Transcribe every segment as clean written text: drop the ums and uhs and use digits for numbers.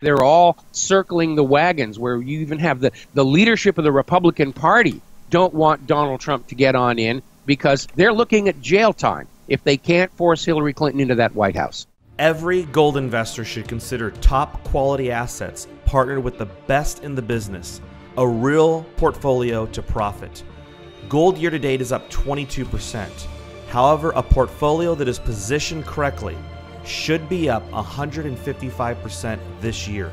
They're all circling the wagons, where you even have the leadership of the Republican Party don't want Donald Trump to get on in because they're looking at jail time if they can't force Hillary Clinton into that White House. Every gold investor should consider top quality assets partnered with the best in the business, a real portfolio to profit. Gold year to date is up 22%. However, a portfolio that is positioned correctly should be up 155% this year.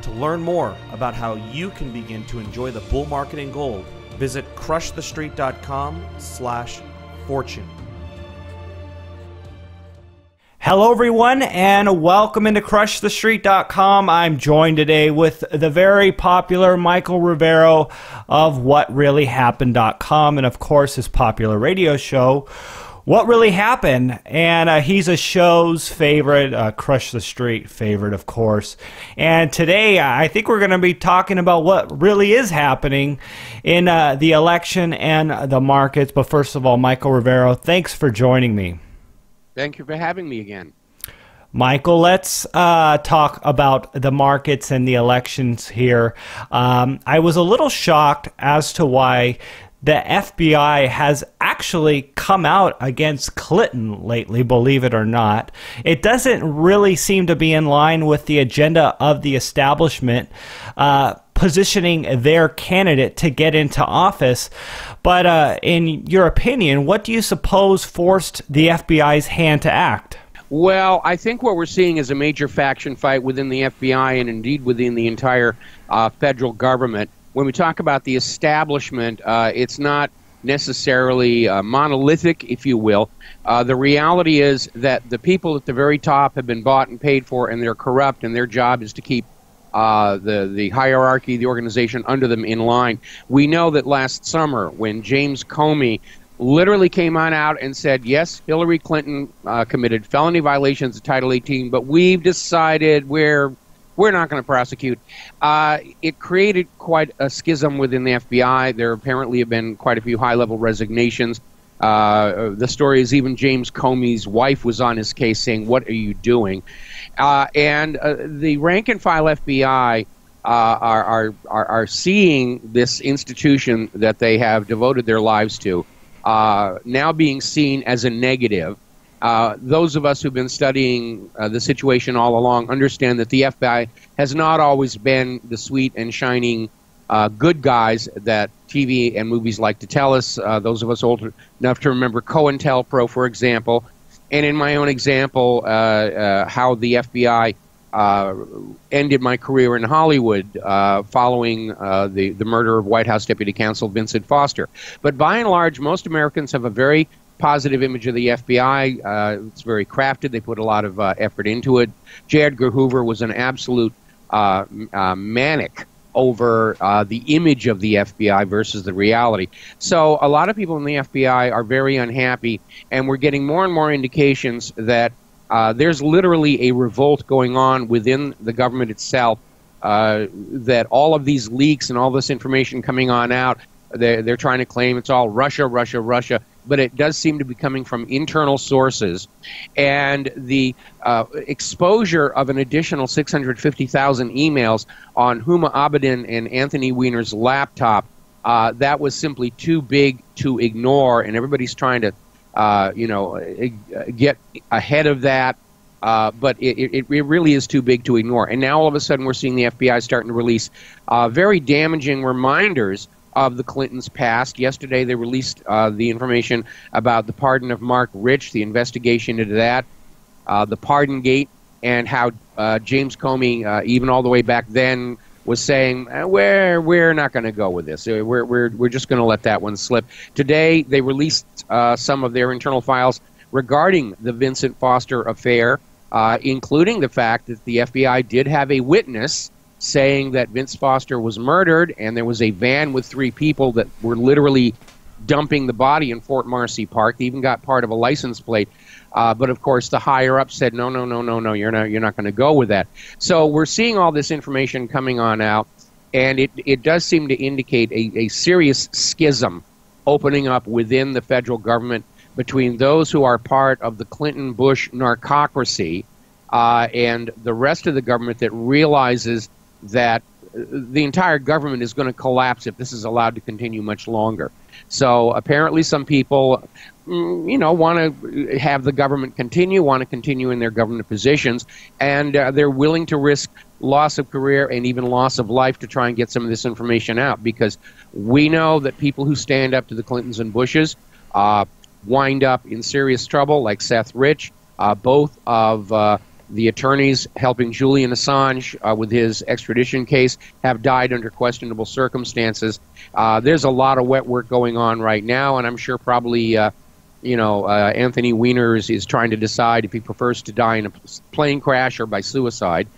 To learn more about how you can begin to enjoy the bull market in gold, visit crushthestreet.com/fortune. Hello, everyone, and welcome into crushthestreet.com. I'm joined today with the very popular Michael Rivero of whatreallyhappened.com and, of course, his popular radio show, What Really Happened. And he's a show's favorite, Crush the Street favorite, of course. And today, I think we're going to be talking about what really is happening in the election and the markets. But first of all, Michael Rivero, thanks for joining me. Thank you for having me again. Michael, let's talk about the markets and the elections here. I was a little shocked as to why the FBI has actually come out against Clinton lately, believe it or not. It doesn't really seem to be in line with the agenda of the establishment, positioning their candidate to get into office. But in your opinion, what do you suppose forced the FBI's hand to act? Well, I think what we're seeing is a major faction fight within the FBI and indeed within the entire federal government. When we talk about the establishment, it's not necessarily monolithic, if you will. The reality is that the people at the very top have been bought and paid for, and they're corrupt, and their job is to keep the hierarchy, the organization under them in line. We know that last summer when James Comey literally came on out and said, yes, Hillary Clinton committed felony violations of Title 18, but we've decided we're not going to prosecute. It created quite a schism within the FBI. There apparently have been quite a few high-level resignations. The story is even James Comey's wife was on his case saying, what are you doing? And the rank-and-file FBI are seeing this institution that they have devoted their lives to now being seen as a negative. Those of us who've been studying the situation all along understand that the FBI has not always been the sweet and shining good guys that TV and movies like to tell us. Those of us old enough to remember COINTELPRO, for example. And in my own example, how the FBI ended my career in Hollywood following the murder of White House Deputy Counsel Vincent Foster. But by and large, most Americans have a very positive image of the FBI. It's very crafted. They put a lot of effort into it. J. Edgar Hoover was an absolute manic over the image of the FBI versus the reality. So a lot of people in the FBI are very unhappy, and we're getting more and more indications that there's literally a revolt going on within the government itself, that all of these leaks and all this information coming on out, they're trying to claim it's all Russia, Russia, Russia, but it does seem to be coming from internal sources. And the exposure of an additional 650,000 emails on Huma Abedin and Anthony Weiner's laptop, that was simply too big to ignore, and everybody's trying to get ahead of that, but it really is too big to ignore. And now all of a sudden we're seeing the FBI starting to release very damaging reminders of the Clintons' past. Yesterday they released the information about the pardon of Mark Rich, the investigation into that, the Pardon Gate, and how James Comey, even all the way back then, was saying, we're not going to go with this. We're just going to let that one slip. Today, they released some of their internal files regarding the Vincent Foster affair, including the fact that the FBI did have a witness saying that Vince Foster was murdered, and there was a van with 3 people that were literally dumping the body in Fort Marcy Park. They even got part of a license plate. But of course, the higher up said, no, you're not going to go with that. So we're seeing all this information coming on out, and it does seem to indicate a serious schism opening up within the federal government between those who are part of the Clinton-Bush narcocracy and the rest of the government that realizes that the entire government is going to collapse if this is allowed to continue much longer. So apparently some people, want to have the government continue, want to continue in their government positions, and they're willing to risk loss of career and even loss of life to try and get some of this information out, because we know that people who stand up to the Clintons and Bushes wind up in serious trouble, like Seth Rich, both of the attorneys helping Julian Assange with his extradition case have died under questionable circumstances. There's a lot of wet work going on right now, and I'm sure probably, Anthony Weiner is trying to decide if he prefers to die in a plane crash or by suicide.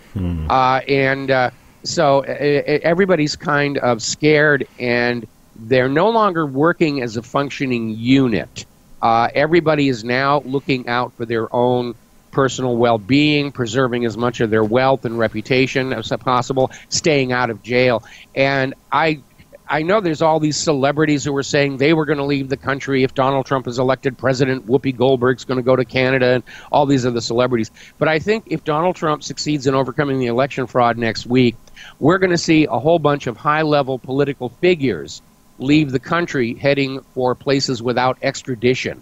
So everybody's kind of scared, and they're no longer working as a functioning unit. Everybody is now looking out for their own personal well-being, preserving as much of their wealth and reputation as possible, staying out of jail. And I know there's all these celebrities who are saying they were going to leave the country if Donald Trump is elected president. Whoopi Goldberg's going to go to Canada, and all these other celebrities. But I think if Donald Trump succeeds in overcoming the election fraud next week, we're going to see a whole bunch of high-level political figures leave the country heading for places without extradition.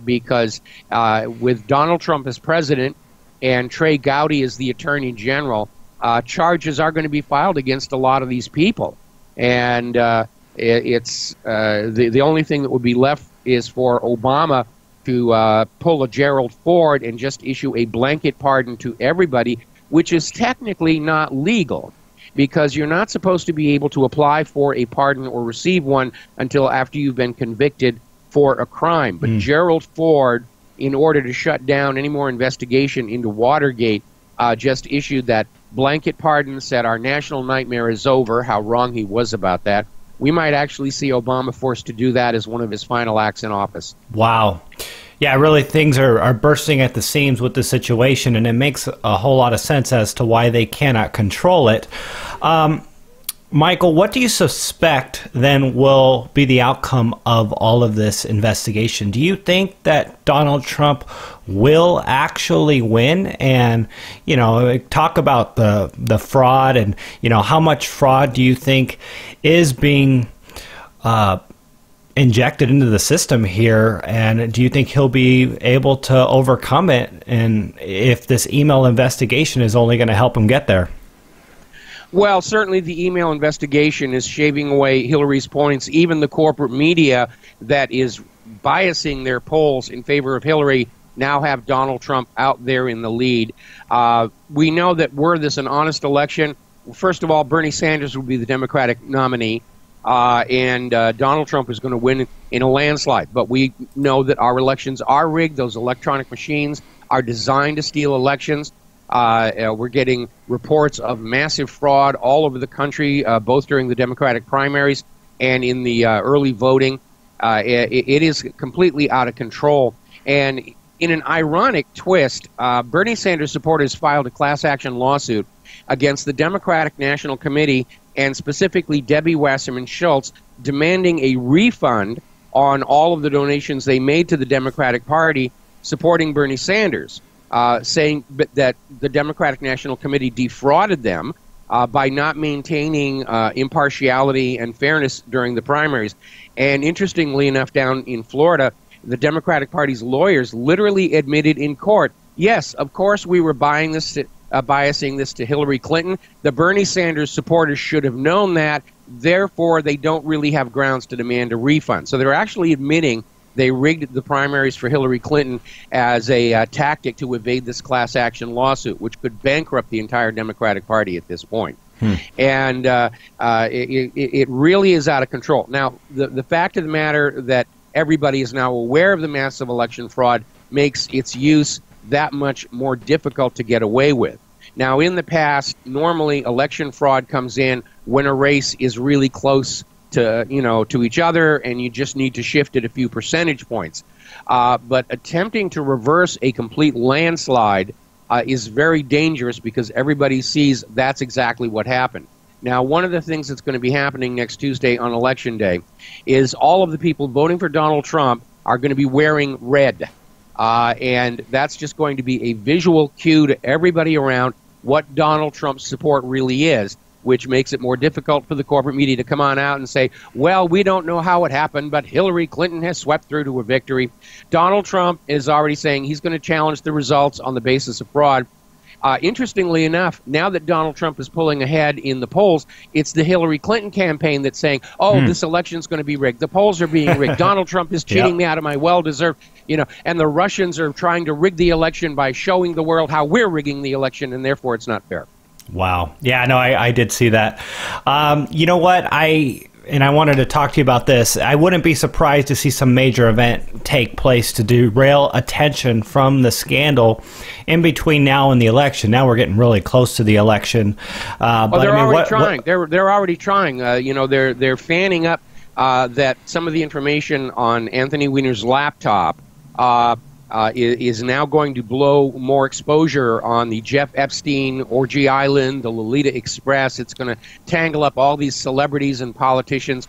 Because with Donald Trump as president and Trey Gowdy as the attorney general, charges are going to be filed against a lot of these people. And it's the only thing that would be left is for Obama to pull a Gerald Ford and just issue a blanket pardon to everybody, which is technically not legal, because you're not supposed to be able to apply for a pardon or receive one until after you've been convicted for a crime. But Gerald Ford, in order to shut down any more investigation into Watergate, just issued that blanket pardon, said our national nightmare is over, how wrong he was about that. We might actually see Obama forced to do that as one of his final acts in office. Wow. Yeah, really, things are bursting at the seams with the situation, and it makes a whole lot of sense as to why they cannot control it. Michael, what do you suspect then will be the outcome of all of this investigation? Do you think that Donald Trump will actually win? And, talk about the fraud, and, how much fraud do you think is being injected into the system here? And do you think he'll be able to overcome it? And if this email investigation is only going to help him get there? Well, certainly the email investigation is shaving away Hillary's points. Even the corporate media that is biasing their polls in favor of Hillary now have Donald Trump out there in the lead. We know that were this an honest election, first of all, Bernie Sanders would be the Democratic nominee, and Donald Trump is going to win in a landslide. But we know that our elections are rigged. Those electronic machines are designed to steal elections. We're getting reports of massive fraud all over the country, both during the Democratic primaries and in the early voting. It is completely out of control. And in an ironic twist, Bernie Sanders supporters filed a class action lawsuit against the Democratic National Committee and specifically Debbie Wasserman Schultz, demanding a refund on all of the donations they made to the Democratic Party supporting Bernie Sanders. Saying that the Democratic National Committee defrauded them by not maintaining impartiality and fairness during the primaries. And interestingly enough, down in Florida, the Democratic Party's lawyers literally admitted in court, yes, of course we were biasing this to Hillary Clinton. The Bernie Sanders supporters should have known that. Therefore, they don't really have grounds to demand a refund. So they're actually admitting they rigged the primaries for Hillary Clinton as a tactic to evade this class action lawsuit, which could bankrupt the entire Democratic Party at this point. And it really is out of control. Now, the fact of the matter that everybody is now aware of the massive election fraud makes its use that much more difficult to get away with. Now, in the past, normally election fraud comes in when a race is really close to each other, and you just need to shift it a few percentage points. But attempting to reverse a complete landslide is very dangerous because everybody sees that's exactly what happened. Now, one of the things that's going to be happening next Tuesday on Election Day is all of the people voting for Donald Trump are going to be wearing red. And that's just going to be a visual cue to everybody around what Donald Trump's support really is, which makes it more difficult for the corporate media to come on out and say, well, we don't know how it happened, but Hillary Clinton has swept through to a victory. Donald Trump is already saying he's going to challenge the results on the basis of fraud. Interestingly enough, now that Donald Trump is pulling ahead in the polls, it's the Hillary Clinton campaign that's saying, oh, this election's going to be rigged. The polls are being rigged. Donald Trump is cheating me out of my well-deserved, and the Russians are trying to rig the election by showing the world how we're rigging the election, and therefore it's not fair. Wow. Yeah, no, I did see that. You know what? I wanted to talk to you about this. I wouldn't be surprised to see some major event take place to derail attention from the scandal in between now and the election. Now we're getting really close to the election. But they're already trying. They're already trying. They're fanning up that some of the information on Anthony Weiner's laptop is now going to blow more exposure on the Jeff Epstein, Orgy Island, the Lolita Express. It's going to tangle up all these celebrities and politicians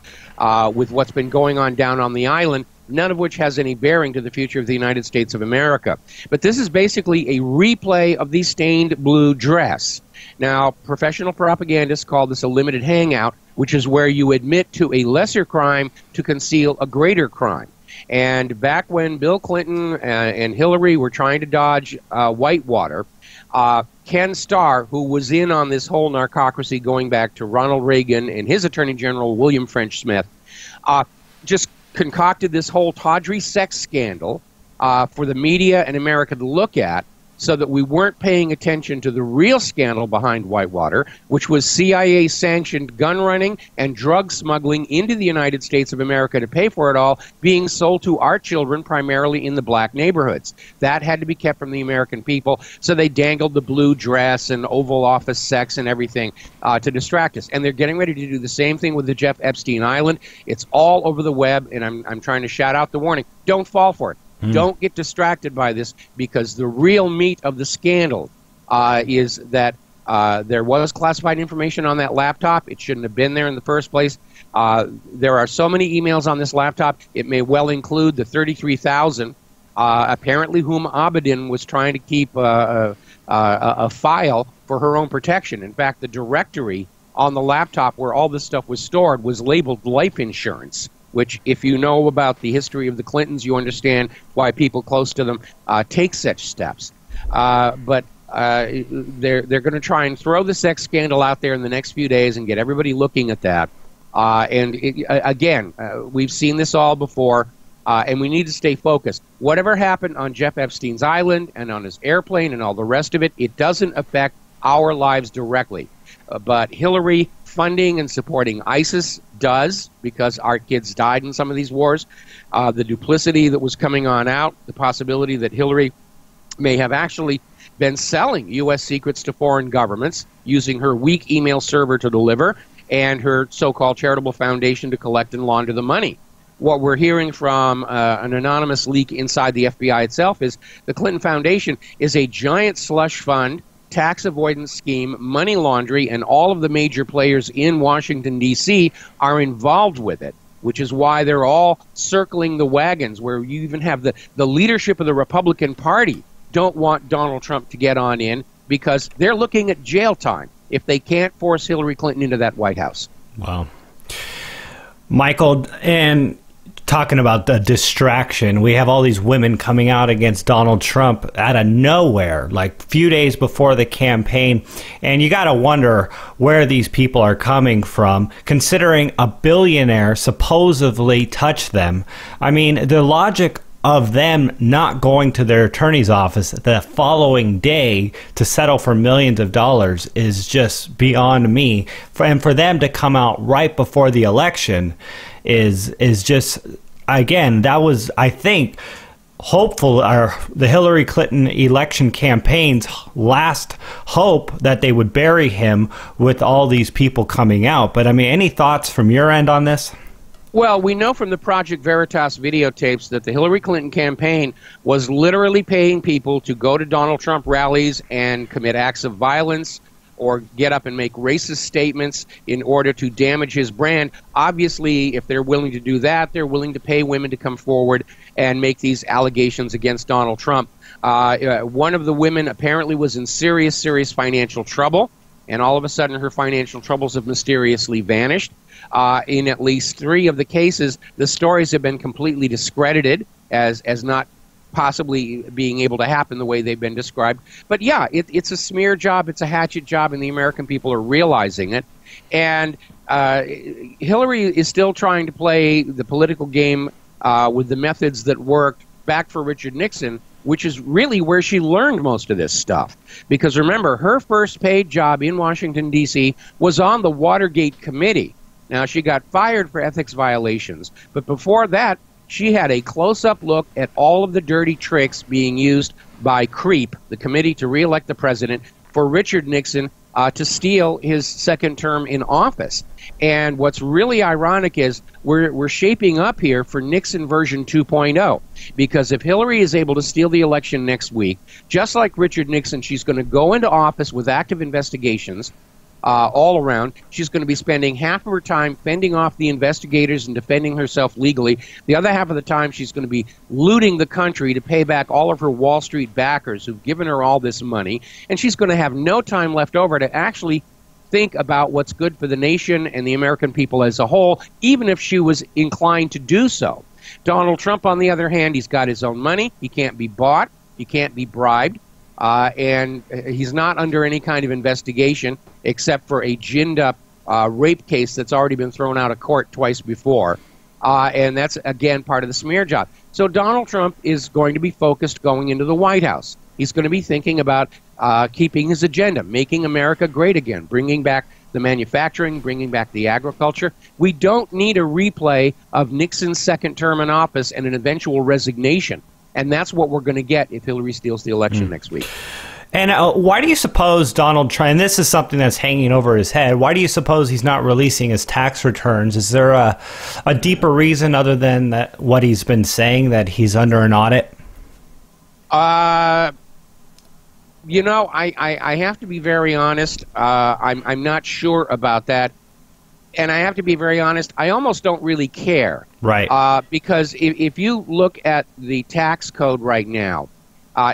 with what's been going on down on the island, none of which has any bearing to the future of the United States of America. But this is basically a replay of the stained blue dress. Now, professional propagandists call this a limited hangout, which is where you admit to a lesser crime to conceal a greater crime. And back when Bill Clinton and Hillary were trying to dodge Whitewater, Ken Starr, who was in on this whole narcocracy going back to Ronald Reagan and his Attorney General, William French Smith, just concocted this whole tawdry sex scandal for the media and America to look at, so that we weren't paying attention to the real scandal behind Whitewater, which was CIA-sanctioned gun running and drug smuggling into the United States of America to pay for it all, being sold to our children primarily in the black neighborhoods. That had to be kept from the American people, so they dangled the blue dress and Oval Office sex and everything to distract us. And they're getting ready to do the same thing with the Jeff Epstein Island. It's all over the web, and I'm trying to shout out the warning. Don't fall for it. Don't get distracted by this, because the real meat of the scandal is that there was classified information on that laptop. It shouldn't have been there in the first place. There are so many emails on this laptop, it may well include the 33,000, apparently whom Abedin was trying to keep a file for her own protection. In fact, the directory on the laptop where all this stuff was stored was labeled life insurance, which, if you know about the history of the Clintons, you understand why people close to them take such steps. But they're going to try and throw the sex scandal out there in the next few days and get everybody looking at that. Again, we've seen this all before, and we need to stay focused. Whatever happened on Jeff Epstein's island and on his airplane and all the rest of it, it doesn't affect our lives directly. But Hillary funding and supporting ISIS does, because our kids died in some of these wars. The duplicity that was coming on out, the possibility that Hillary may have actually been selling U.S. secrets to foreign governments, using her weak email server to deliver, and her so-called charitable foundation to collect and launder the money. What we're hearing from an anonymous leak inside the FBI itself is the Clinton Foundation is a giant slush fund, tax avoidance scheme, money laundering, and all of the major players in Washington, D.C. are involved with it, which is why they're all circling the wagons, where you even have the leadership of the Republican Party don't want Donald Trump to get on in, because they're looking at jail time if they can't force Hillary Clinton into that White House. Wow. Michael, and talking about the distraction, we have all these women coming out against Donald Trump out of nowhere, like a few days before the campaign, and you got to wonder where these people are coming from, considering a billionaire supposedly touched them. I mean, the logic of them not going to their attorney's office the following day to settle for millions of dollars is just beyond me. And for them to come out right before the election is just, again, that was, I think, hopeful, the Hillary Clinton election campaign's last hope, that they would bury him with all these people coming out. But I mean, any thoughts from your end on this? Well, we know from the Project Veritas videotapes that the Hillary Clinton campaign was literally paying people to go to Donald Trump rallies and commit acts of violence or get up and make racist statements in order to damage his brand. Obviously, if they're willing to do that, they're willing to pay women to come forward and make these allegations against Donald Trump. One of the women apparently was in serious financial trouble, and all of a sudden her financial troubles have mysteriously vanished. In at least 3 of the cases, the stories have been completely discredited as not possibly being able to happen the way they've been described. But yeah, it's a smear job, it's a hatchet job, and the American people are realizing it. And Hillary is still trying to play the political game with the methods that worked back for Richard Nixon, which is really where she learned most of this stuff. Because remember, her first paid job in Washington, D.C. was on the Watergate Committee. Now, she got fired for ethics violations, but before that, she had a close-up look at all of the dirty tricks being used by CREEP, the Committee to Re-elect the President, for Richard Nixon to steal his second term in office. And what's really ironic is we're shaping up here for Nixon version 2.0, because if Hillary is able to steal the election next week, just like Richard Nixon, she's going to go into office with active investigations all around. She's going to be spending half of her time fending off the investigators and defending herself legally. The other half of the time, she's going to be looting the country to pay back all of her Wall Street backers who've given her all this money. And she's going to have no time left over to actually think about what's good for the nation and the American people as a whole, even if she was inclined to do so. Donald Trump, on the other hand, he's got his own money. He can't be bought. He can't be bribed. And he's not under any kind of investigation except for a ginned-up rape case that's already been thrown out of court twice before. And that's, again, part of the smear job. So Donald Trump is going to be focused going into the White House. He's going to be thinking about keeping his agenda, making America great again, bringing back the manufacturing, bringing back the agriculture. We don't need a replay of Nixon's second term in office and an eventual resignation. And that's what we're going to get if Hillary steals the election next week. And why do you suppose Donald Trump, and this is something that's hanging over his head, why do you suppose he's not releasing his tax returns? Is there a deeper reason other than that, what he's been saying, that he's under an audit? You know, I have to be very honest. I'm not sure about that. And I have to be very honest, I almost don't really care. Right. Because if you look at the tax code right now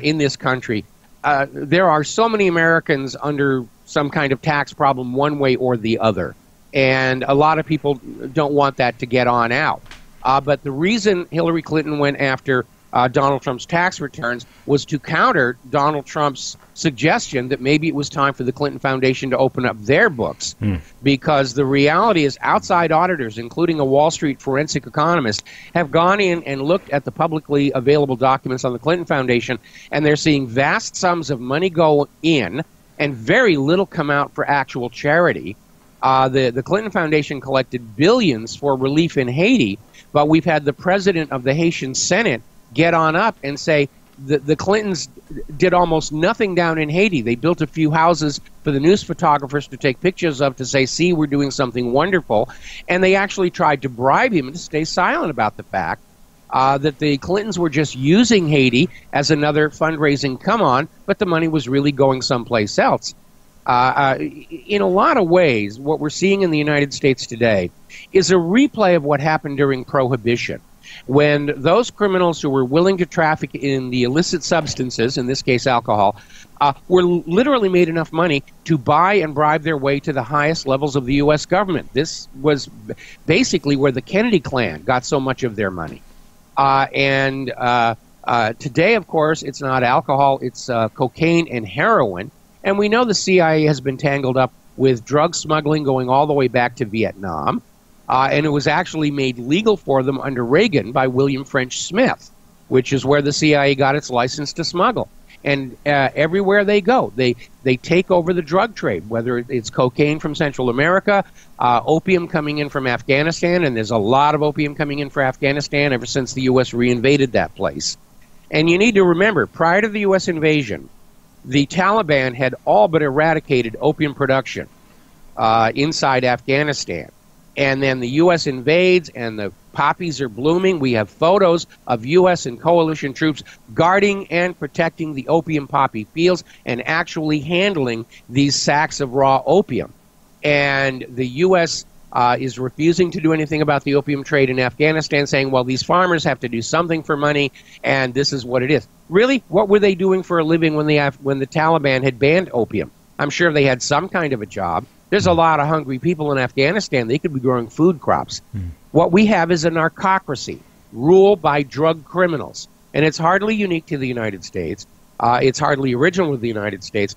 in this country, there are so many Americans under some kind of tax problem one way or the other. And a lot of people don't want that to get on out. But the reason Hillary Clinton went after Donald Trump's tax returns was to counter Donald Trump's suggestion that maybe it was time for the Clinton Foundation to open up their books. Because the reality is outside auditors, including a Wall Street forensic economist, have gone in and looked at the publicly available documents on the Clinton Foundation, and they're seeing vast sums of money go in and very little come out for actual charity. The Clinton Foundation collected billions for relief in Haiti, but we've had the president of the Haitian Senate get on up and say the Clintons did almost nothing down in Haiti. They built a few houses for the news photographers to take pictures of to say, see, we're doing something wonderful. And they actually tried to bribe him to stay silent about the fact that the Clintons were just using Haiti as another fundraising come-on, but the money was really going someplace else. In a lot of ways, what we're seeing in the United States today is a replay of what happened during Prohibition, when those criminals who were willing to traffic in the illicit substances, in this case alcohol, were literally made enough money to buy and bribe their way to the highest levels of the U.S. government. This was basically where the Kennedy clan got so much of their money. Today, of course, it's not alcohol, it's cocaine and heroin. And we know the CIA has been tangled up with drug smuggling going all the way back to Vietnam. And it was actually made legal for them under Reagan by William French Smith, which is where the CIA got its license to smuggle. And everywhere they go, they take over the drug trade, whether it's cocaine from Central America, opium coming in from Afghanistan, and there's a lot of opium coming in from Afghanistan ever since the U.S. reinvaded that place. And you need to remember, prior to the U.S. invasion, the Taliban had all but eradicated opium production inside Afghanistan. And then the U.S. invades, and the poppies are blooming. We have photos of U.S. and coalition troops guarding and protecting the opium poppy fields and actually handling these sacks of raw opium. And the U.S. Is refusing to do anything about the opium trade in Afghanistan, saying, well, these farmers have to do something for money, and this is what it is. Really? What were they doing for a living when the Taliban had banned opium? I'm sure they had some kind of a job. There's a lot of hungry people in Afghanistan. They could be growing food crops. What we have is a narcocracy ruled by drug criminals, and it's hardly unique to the United States. It's hardly original with the United States.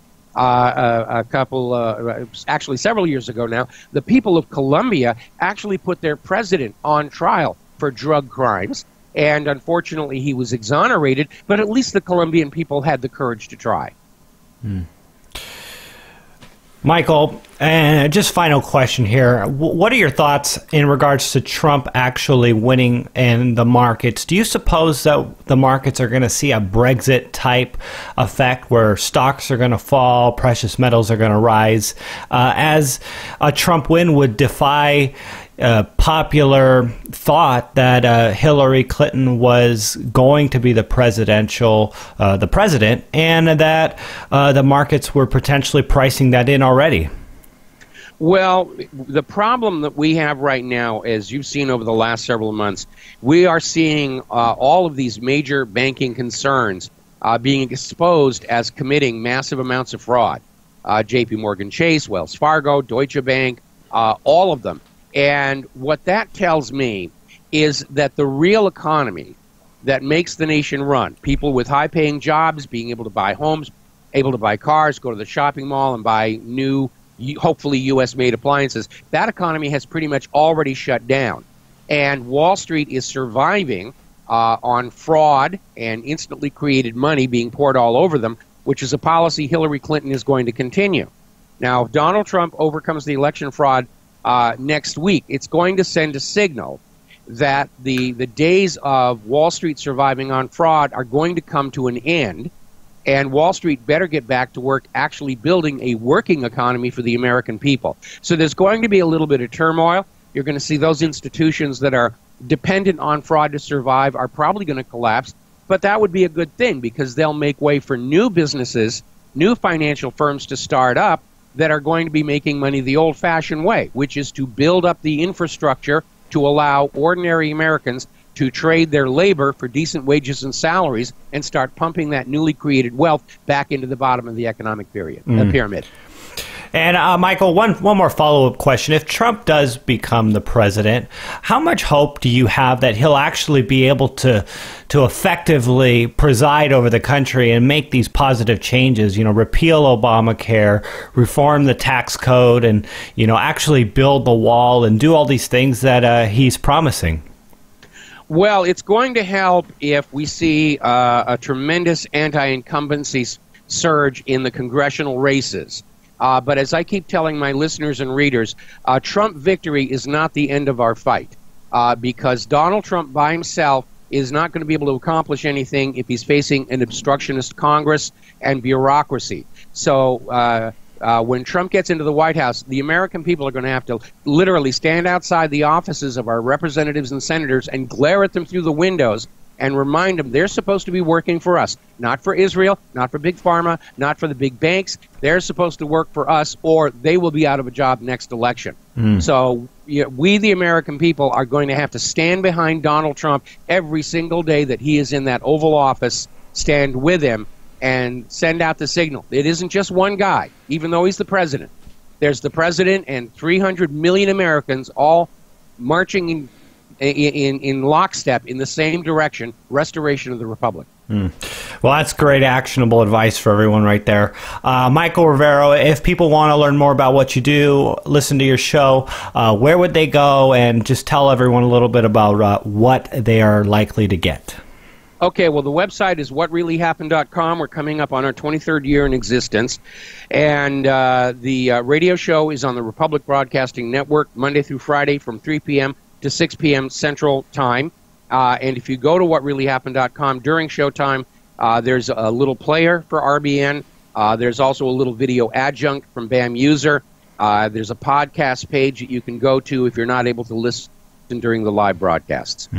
Actually several years ago now, the people of Colombia actually put their president on trial for drug crimes, and unfortunately he was exonerated, but at least the Colombian people had the courage to try. Michael, just final question here. What are your thoughts in regards to Trump actually winning in the markets? Do you suppose that the markets are going to see a Brexit-type effect where stocks are going to fall, precious metals are going to rise, as a Trump win would defy popular thought that Hillary Clinton was going to be the president, and that the markets were potentially pricing that in already? Well, the problem that we have right now, as you've seen over the last several months, we are seeing all of these major banking concerns being exposed as committing massive amounts of fraud. J.P. Morgan Chase, Wells Fargo, Deutsche Bank, all of them. And what that tells me is that the real economy that makes the nation run, people with high-paying jobs being able to buy homes, able to buy cars, go to the shopping mall and buy new, hopefully U.S.-made appliances, that economy has pretty much already shut down. And Wall Street is surviving on fraud and instantly created money being poured all over them, which is a policy Hillary Clinton is going to continue. Now, if Donald Trump overcomes the election fraud next week, it's going to send a signal that the days of Wall Street surviving on fraud are going to come to an end, and Wall Street better get back to work actually building a working economy for the American people. So there's going to be a little bit of turmoil. You're going to see those institutions that are dependent on fraud to survive are probably going to collapse, but that would be a good thing because they'll make way for new businesses, new financial firms to start up that are going to be making money the old-fashioned way, which is to build up the infrastructure to allow ordinary Americans to trade their labor for decent wages and salaries and start pumping that newly created wealth back into the bottom of the economic pyramid. And Michael, one more follow-up question. If Trump does become the president, how much hope do you have that he'll actually be able to effectively preside over the country and make these positive changes, repeal Obamacare, reform the tax code, and, actually build the wall and do all these things that he's promising? Well, it's going to help if we see a tremendous anti-incumbency surge in the congressional races. But as I keep telling my listeners and readers, Trump victory is not the end of our fight because Donald Trump by himself is not going to be able to accomplish anything if he's facing an obstructionist Congress and bureaucracy. So when Trump gets into the White House, the American people are going to have to literally stand outside the offices of our representatives and senators and glare at them through the windows and remind them they're supposed to be working for us, not for Israel, not for Big Pharma, not for the big banks. They're supposed to work for us, or they will be out of a job next election. So we, the American people, are going to have to stand behind Donald Trump every single day that he is in that Oval Office, stand with him, and send out the signal. It isn't just one guy, even though he's the president. There's the president and 300 million Americans all marching in lockstep in the same direction, restoration of the republic. Well, that's great actionable advice for everyone right there. Michael Rivero, if people want to learn more about what you do, listen to your show, where would they go? And just tell everyone a little bit about what they are likely to get. Okay, well, the website is whatreallyhappened.com. We're coming up on our 23rd year in existence. And the radio show is on the Republic Broadcasting Network, Monday through Friday from 3 p.m. to 6 p.m. Central Time. And if you go to whatreallyhappened.com during showtime, there's a little player for RBN. There's also a little video adjunct from BAM User. There's a podcast page that you can go to if you're not able to listen and during the live broadcasts.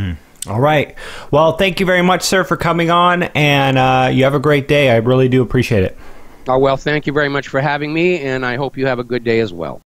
All right. Well, thank you very much, sir, for coming on, and you have a great day. I really do appreciate it. Oh, well, thank you very much for having me, and I hope you have a good day as well.